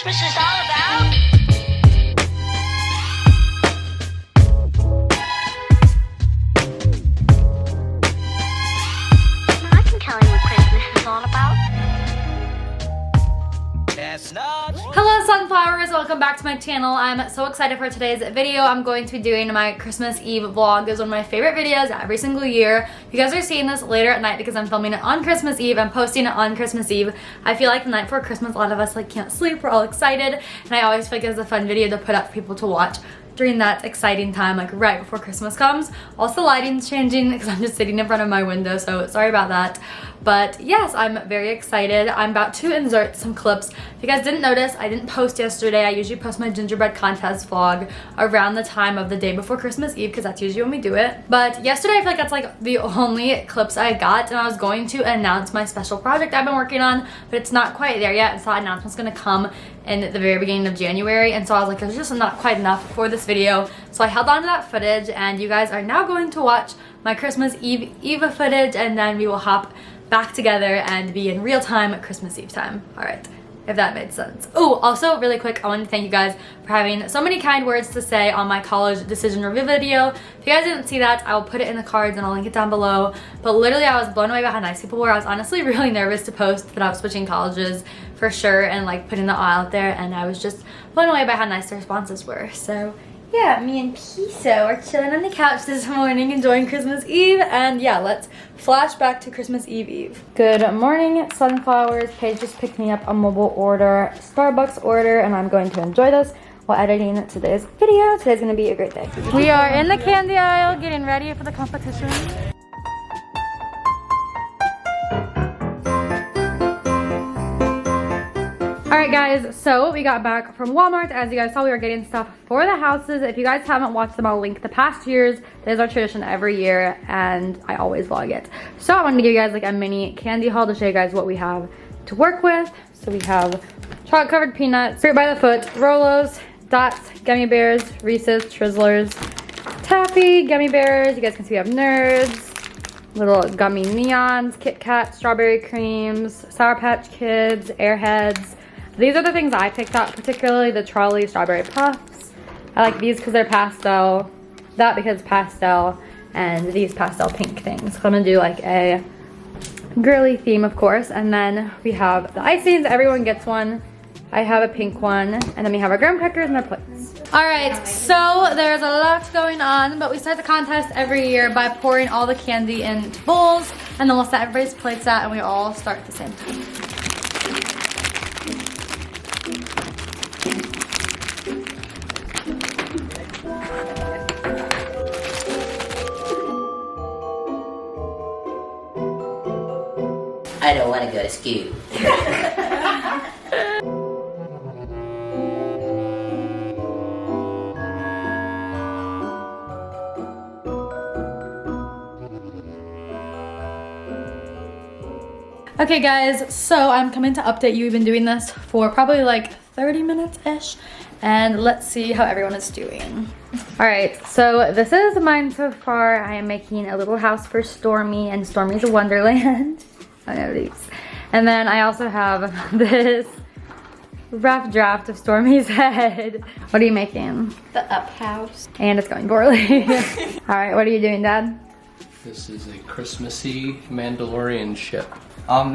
Christmas is all about. I can tell you what Christmas is all about. Hello sunflowers, welcome back to my channel. I'm so excited for today's video. I'm going to be doing my Christmas Eve vlog. It's one of my favorite videos every single year. You guys are seeing this later at night because I'm filming it on Christmas Eve. I'm posting it on Christmas Eve. I feel like the night before Christmas, a lot of us like can't sleep. We're all excited, and I always feel like it's a fun video to put up for people to watch during that exciting time, like right before Christmas comes. Also, lighting's changing because I'm just sitting in front of my window, so sorry about that. But yes, I'm very excited. I'm about to insert some clips. If you guys didn't notice, I didn't post yesterday. I usually post my gingerbread contest vlog around the time of the day before Christmas Eve because that's usually when we do it. But yesterday, I feel like that's like the only clips I got, and I was going to announce my special project I've been working on, but it's not quite there yet, and so that announcement's gonna come in the very beginning of January, and so I was like, there's just not quite enough for this video, so I held on to that footage, and you guys are now going to watch my Christmas Eve footage, and then we will hop back together and be in real time at Christmas Eve time. All right, if that made sense. Oh, also really quick, I want to thank you guys for having so many kind words to say on my college decision review video. If you guys didn't see that, I will put it in the cards and I'll link it down below. But literally, I was blown away by how nice people were. I was honestly really nervous to post that I was switching colleges for sure and like putting it all out there, and I was just blown away by how nice the responses were. So yeah, me and Piso are chilling on the couch this morning enjoying Christmas Eve, and yeah, let's flash back to Christmas Eve. Good morning, sunflowers. Paige just picked me up a mobile order, Starbucks order, and I'm going to enjoy this while editing today's video. Today's gonna be a great day. We are in the candy aisle getting ready for the competition. Alright guys, so we got back from Walmart. As you guys saw, we were getting stuff for the houses. If you guys haven't watched them, I'll link the past years. That is our tradition every year, and I always vlog it. So I wanted to give you guys like a mini candy haul to show you guys what we have to work with. So we have chocolate covered peanuts, fruit by the foot, Rolos, Dots, gummy bears, Reese's, Twizzlers, Taffy, gummy bears. You guys can see we have Nerds, little gummy neons, Kit Kat, strawberry creams, Sour Patch Kids, Airheads. These are the things I picked out, particularly the Trolley Strawberry Puffs. I like these because they're pastel, that because pastel, and these pastel pink things. So I'm gonna do like a girly theme, of course. And then we have the icings, everyone gets one. I have a pink one, and then we have our graham crackers and our plates. All right, so there's a lot going on, but we start the contest every year by pouring all the candy into bowls, and then we'll set everybody's plates out, and we all start at the same time. I don't want to go to school. Okay guys, so I'm coming to update you. We've been doing this for probably like 30 minutes-ish, and let's see how everyone is doing. All right, so this is mine so far. I am making a little house for Stormy and Stormy's Wonderland. I know these. And then I also have this rough draft of Stormy's head. What are you making? The up house. And it's going poorly. All right, what are you doing, Dad? This is a Christmassy Mandalorian ship.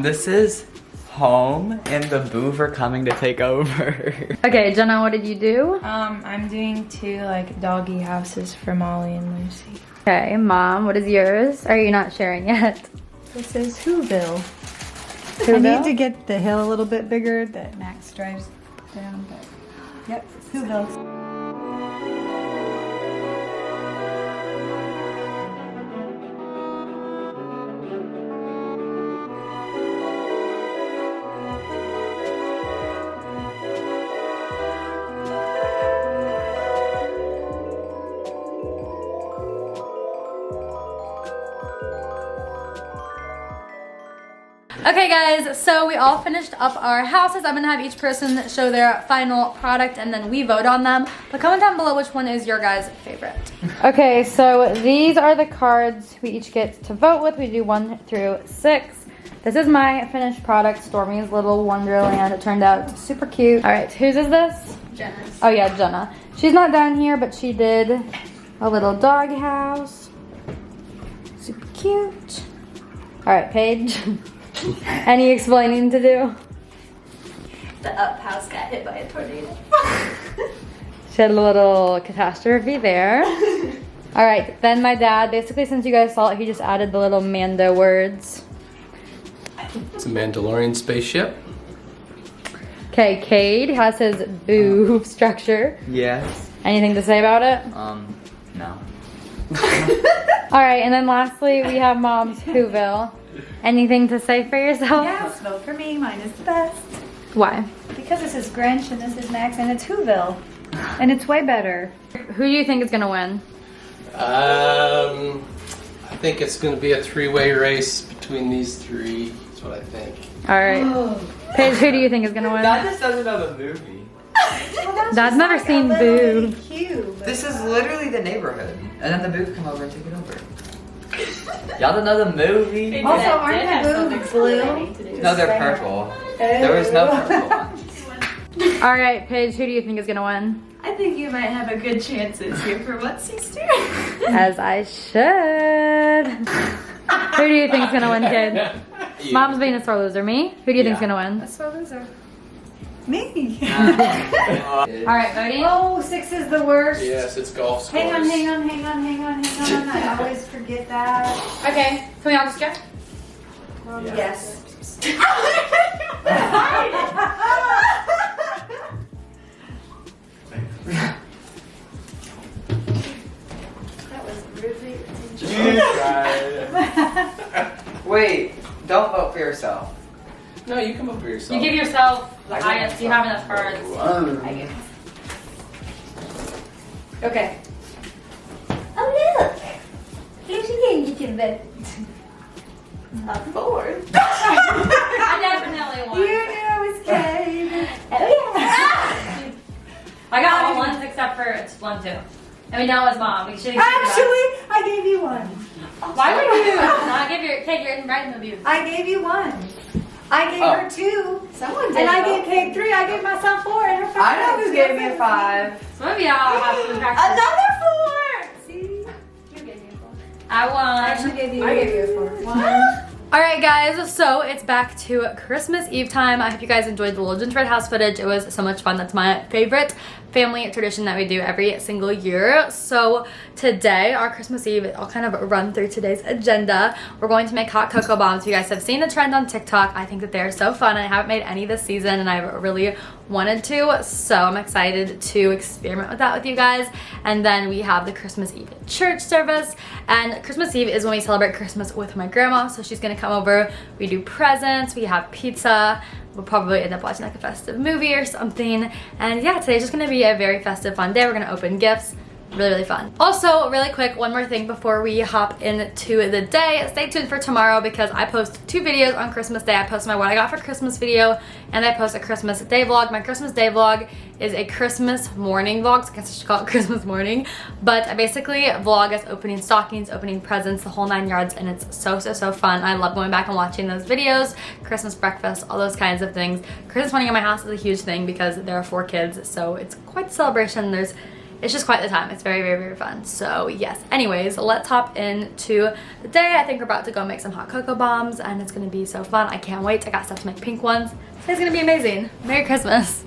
This is home and the Booth are coming to take over. Okay, Jenna, what did you do? I'm doing two like doggy houses for Molly and Lucy. Okay, Mom, what is yours? Are you not sharing yet? This is Whoville. Whoville? I need to get the hill a little bit bigger that Max drives down, but yep, it's Whoville. Okay guys, so we all finished up our houses. I'm gonna have each person show their final product and then we vote on them. But comment down below which one is your guys' favorite. Okay, so these are the cards we each get to vote with. We do 1 through 6. This is my finished product, Stormy's Little Wonderland. It turned out super cute. All right, whose is this? Jenna's. Oh yeah, Jenna. She's not down here, but she did a little dog house. Super cute. All right, Paige. Any explaining to do? The up house got hit by a tornado. She had a little catastrophe there. All right, then my dad, basically since you guys saw it, he just added the little Mando words. It's a Mandalorian spaceship. Okay, Cade has his boo structure. Yes. Anything to say about it? No. All right, and then lastly, we have Mom's Whoville. Anything to say for yourself? Yes, vote for me. Mine is the best. Why? Because this is Grinch and this is Max and it's Whoville. And it's way better. Who do you think is gonna win? I think it's going to be a three-way race between these three. That's what I think. All right. Paige, who do you think is gonna win? Dad just doesn't know the movie. Dad's never seen Boo. Cube. This is literally the neighborhood. And then the booth come over and take it over. Y'all don't know the movie? Also, aren't the boobs blue? No, they're purple. There was no purple ones. All right, Paige, who do you think is gonna win? I think you might have a good chance this year for what, sister? As I should. Who do you think's gonna win, kid? Mom's being a sore loser. Me? Who do you think's gonna win? A sore loser. Me. All right, voting. Oh, 6 is the worst. Yes, it's golf scores. Hang on. I always forget that. Okay, can we all just check? Yes. That was really. You tried. Wait, don't vote for yourself. No, you come up for yourself. You give yourself the I give highest. You have enough cards. Okay. Oh, look. Here's a gingerbread. A 4. I definitely won. You knew it was cake. Oh, yeah. I got all ones except for it's 1, 2. And we know it was Mom. We should have Actually, I gave you 1. Why would you not give your kid your right in the view? I gave you 1. I gave her 2. Someone did. And I gave Kate 3. I gave myself 4. And her 5. I know who gave me a 5. Some of y'all have some practice. Another 4. See? You gave me a 4. I won. I actually gave you. I gave you a 4. 1. Alright guys, so it's back to Christmas Eve time. I hope you guys enjoyed the little gingerbread house footage. It was so much fun. That's my favorite family tradition that we do every single year. So today, our Christmas Eve, I'll kind of run through today's agenda. We're going to make hot cocoa bombs. You guys have seen the trend on TikTok. I think that they're so fun. I haven't made any this season and I really wanted to. So I'm excited to experiment with that with you guys. And then we have the Christmas Eve church service. And Christmas Eve is when we celebrate Christmas with my grandma. So she's gonna come over. We do presents. We have pizza. We'll probably end up watching like a festive movie or something. And yeah, today's just gonna be a very festive, fun day. We're gonna open gifts. Really fun. Also, really quick, one more thing before we hop into the day. Stay tuned for tomorrow because I post 2 videos on Christmas Day. I post my what I got for Christmas video and I post a Christmas Day vlog. My Christmas Day vlog is a Christmas morning vlog, so I guess I should call it Christmas morning. But I basically vlog us opening stockings, opening presents, the whole 9 yards, and it's so fun. I love going back and watching those videos, Christmas breakfast, all those kinds of things. Christmas morning in my house is a huge thing because there are 4 kids, so it's quite a celebration. It's just quite the time. It's very fun. So yes, anyways, let's hop into the day. I think we're about to go make some hot cocoa bombs and it's gonna be so fun. I can't wait. I got stuff to make pink ones. Today's gonna be amazing. Merry Christmas.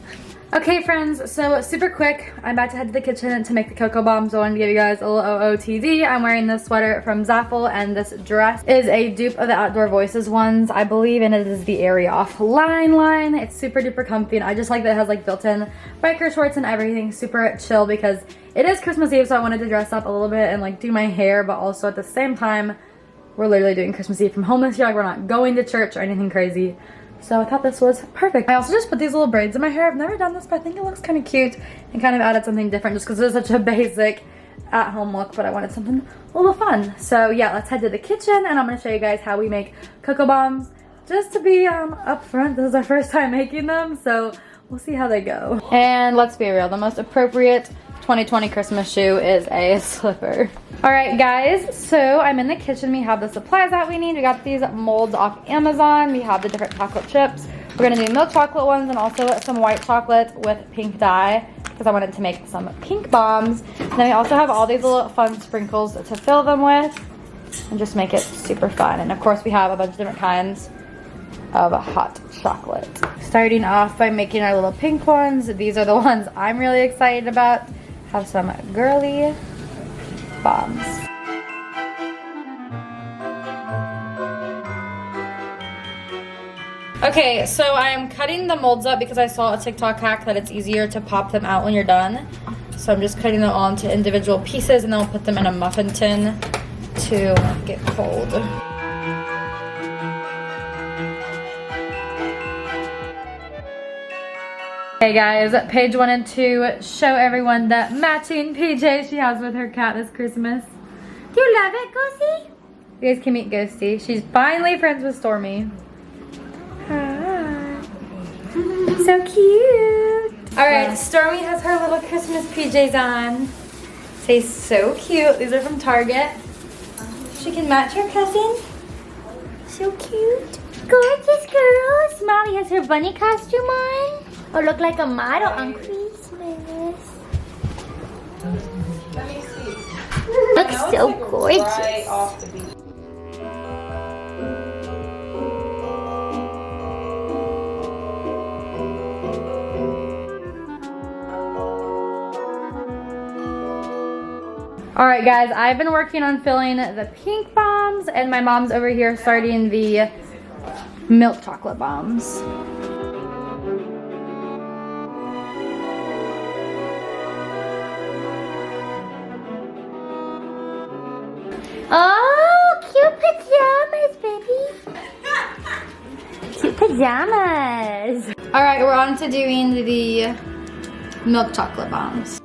Okay friends, so super quick, I'm about to head to the kitchen to make the cocoa bombs. I wanted to give you guys a little OOTD. I'm wearing this sweater from Zaffel and this dress is a dupe of the Outdoor Voices ones, I believe, and it is the area off line. It's super duper comfy and I just like that it has like built-in biker shorts and everything, super chill because it is Christmas Eve, so I wanted to dress up a little bit and like do my hair, but also at the same time, we're literally doing Christmas Eve from home this year. Like we're not going to church or anything crazy. So I thought this was perfect. I also just put these little braids in my hair. I've never done this, but I think it looks kind of cute and kind of added something different just because it's such a basic at-home look, but I wanted something a little fun. So yeah, let's head to the kitchen and I'm going to show you guys how we make cocoa bombs. Just to be up front, this is our first time making them, so we'll see how they go. And let's be real, the most appropriate 2020 Christmas shoe is a slipper. All right, guys, so I'm in the kitchen. We have the supplies that we need. We got these molds off Amazon. We have the different chocolate chips. We're gonna do milk chocolate ones and also some white chocolate with pink dye because I wanted to make some pink bombs. And then we also have all these little fun sprinkles to fill them with and just make it super fun. And of course, we have a bunch of different kinds of hot chocolate. Starting off by making our little pink ones. These are the ones I'm really excited about. Have some girly bombs. Okay, so I am cutting the molds up because I saw a TikTok hack that it's easier to pop them out when you're done. So I'm just cutting them all into individual pieces and then we'll put them in a muffin tin to get cold. Hey guys, Paige wanted to show everyone the matching PJ she has with her cat this Christmas. Do you love it, Ghosty? You guys can meet Ghosty. She's finally friends with Stormy. Hi. So cute. Alright, Stormy has her little Christmas PJs on. Say so cute. These are from Target. She can match her cousin. So cute. Gorgeous girl. Molly has her bunny costume on. Or look like a model on Christmas. Let me see. Looks so gorgeous. Right off the beat. Alright guys, I've been working on filling the pink bombs and my mom's over here starting the milk chocolate bombs. Oh, cute pajamas, baby. Cute pajamas. Alright, we're on to doing the milk chocolate bombs.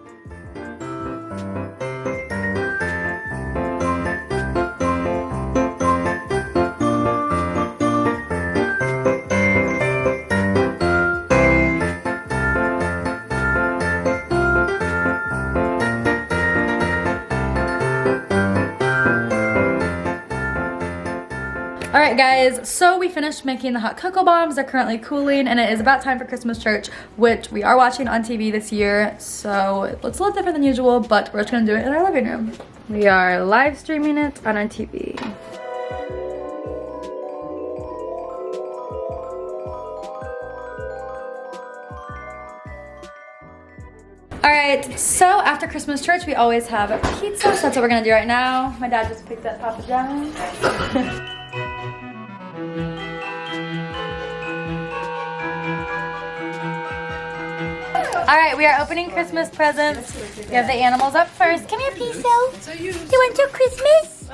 Alright guys, so we finished making the hot cocoa bombs. They're currently cooling and it is about time for Christmas church, which we are watching on TV this year. So it looks a little different than usual, but we're just gonna do it in our living room. We are live streaming it on our TV. Alright, so after Christmas church, we always have pizza, so that's what we're gonna do right now. My dad just picked up Papa John's. Alright, we are opening Christmas presents. We have the animals up first. Come here, Piso. You want your Christmas?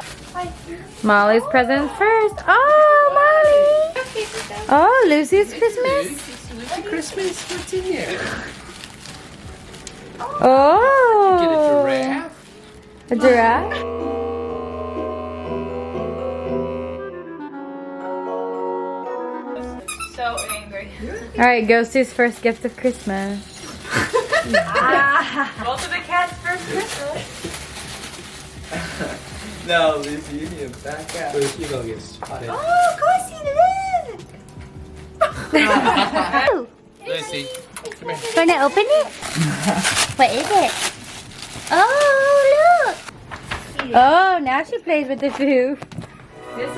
Molly's present first. Oh, Molly. Oh, Lucy's Christmas. Lucy Christmas, what's in here? Oh. Get a giraffe. A giraffe? So angry. Alright, Ghosty's first gift of Christmas. Both of the cats' first Christmas. No, Lucy, you need to back out. Lucy, you gonna get spotted. Oh, Ghosty, look. Lucy, come here. Gonna open it? What is it? Oh, look. Oh, now she plays with the food. This is.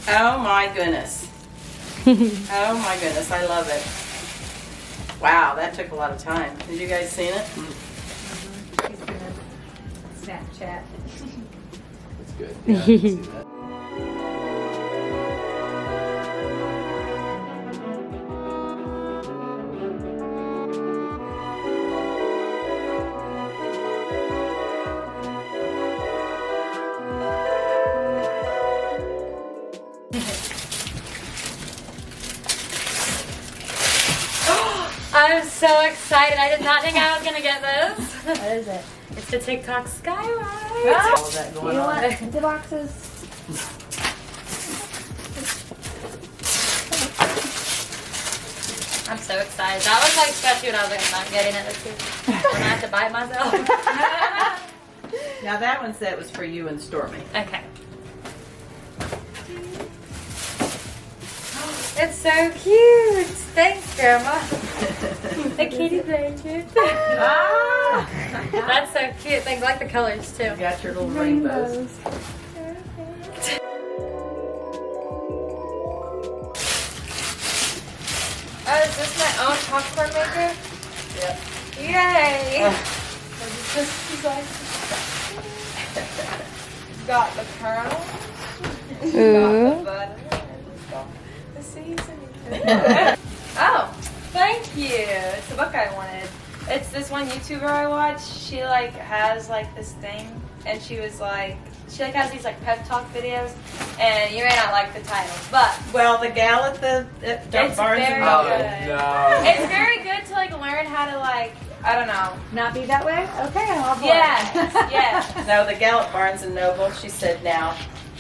Oh my goodness. Oh my goodness, I love it. Wow, that took a lot of time. Did you guys see it? Snapchat. That's good. Yeah, I can see that. I'm so excited. I did not think I was gonna get this. What is it? It's the TikTok skylight. All that going on. The boxes. I'm so excited. That was like especially when I was like, I'm not getting it this year. When I have to buy it myself. Now that one said it was for you and Stormy. Okay. It's so cute. Thanks, Grandma. The kitty blanket. Ah! That's so cute. Thanks. I like the colors too. You got your little rainbows. Oh, is this my own popcorn maker? Yep. Yay! Got the kernel. Ooh. Got the butter. Got the seasoning. Oh, thank you. It's the book I wanted. It's this one YouTuber I watch. She like has like this thing, and she was like, she like has these like pep talk videos, and you may not like the title, but Well, the gal at the it's Barnes very and Oh, good. no. It's very good to like learn how to like, I don't know. Not be that way? Okay, I'll Yes, yes. No, the gal at Barnes and Noble, she said now,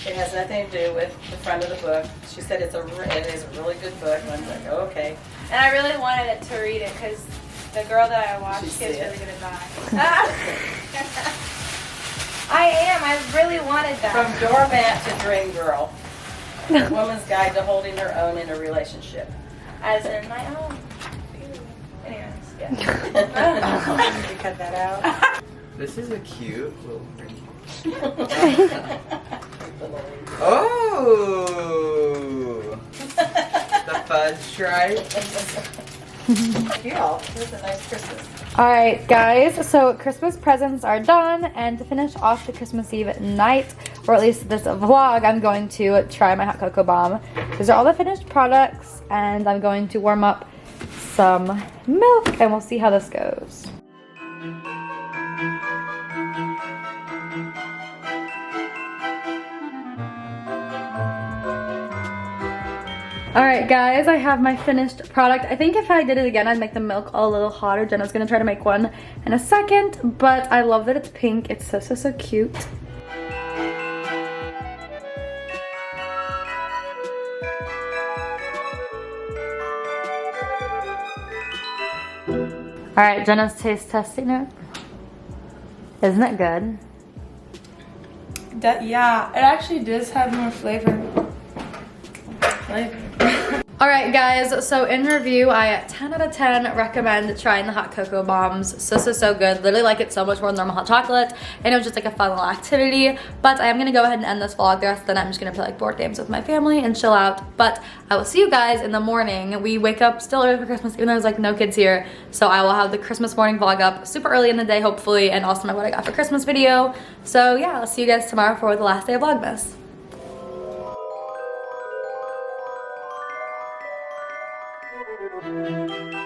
it has nothing to do with the front of the book. She said it is a really good book. And I was like, oh, okay. And I really wanted it to read it because the girl that I watch She's gives sick. really good advice. I am. I really wanted that. From doormat to dream girl. A woman's guide to holding her own in a relationship. As in my own. Anyways, yeah. You cut that out. This is a cute little thing. Oh! The fudge stripe. Yeah, it was a nice Christmas. Alright guys, so Christmas presents are done, and to finish off the Christmas Eve night, or at least this vlog, I'm going to try my hot cocoa bomb. These are all the finished products, and I'm going to warm up some milk, and we'll see how this goes. Alright guys, I have my finished product. I think if I did it again, I'd make the milk a little hotter. Jenna's gonna try to make one in a second, but I love that it's pink. It's so, so, so cute. Alright, Jenna's taste testing it. Isn't it good? Yeah, it actually does have more flavor. Alright guys, so in review, I 10 out of 10 recommend trying the hot cocoa bombs. So, so, so good. Literally like it so much more than normal hot chocolate. And it was just like a fun little activity. But I am going to go ahead and end this vlog. The rest of the night I'm just going to play like board games with my family and chill out. But I will see you guys in the morning. We wake up still early for Christmas, even though there's like no kids here. So I will have the Christmas morning vlog up super early in the day, hopefully. And also my what I got for Christmas video. So yeah, I'll see you guys tomorrow for the last day of Vlogmas. Thank you.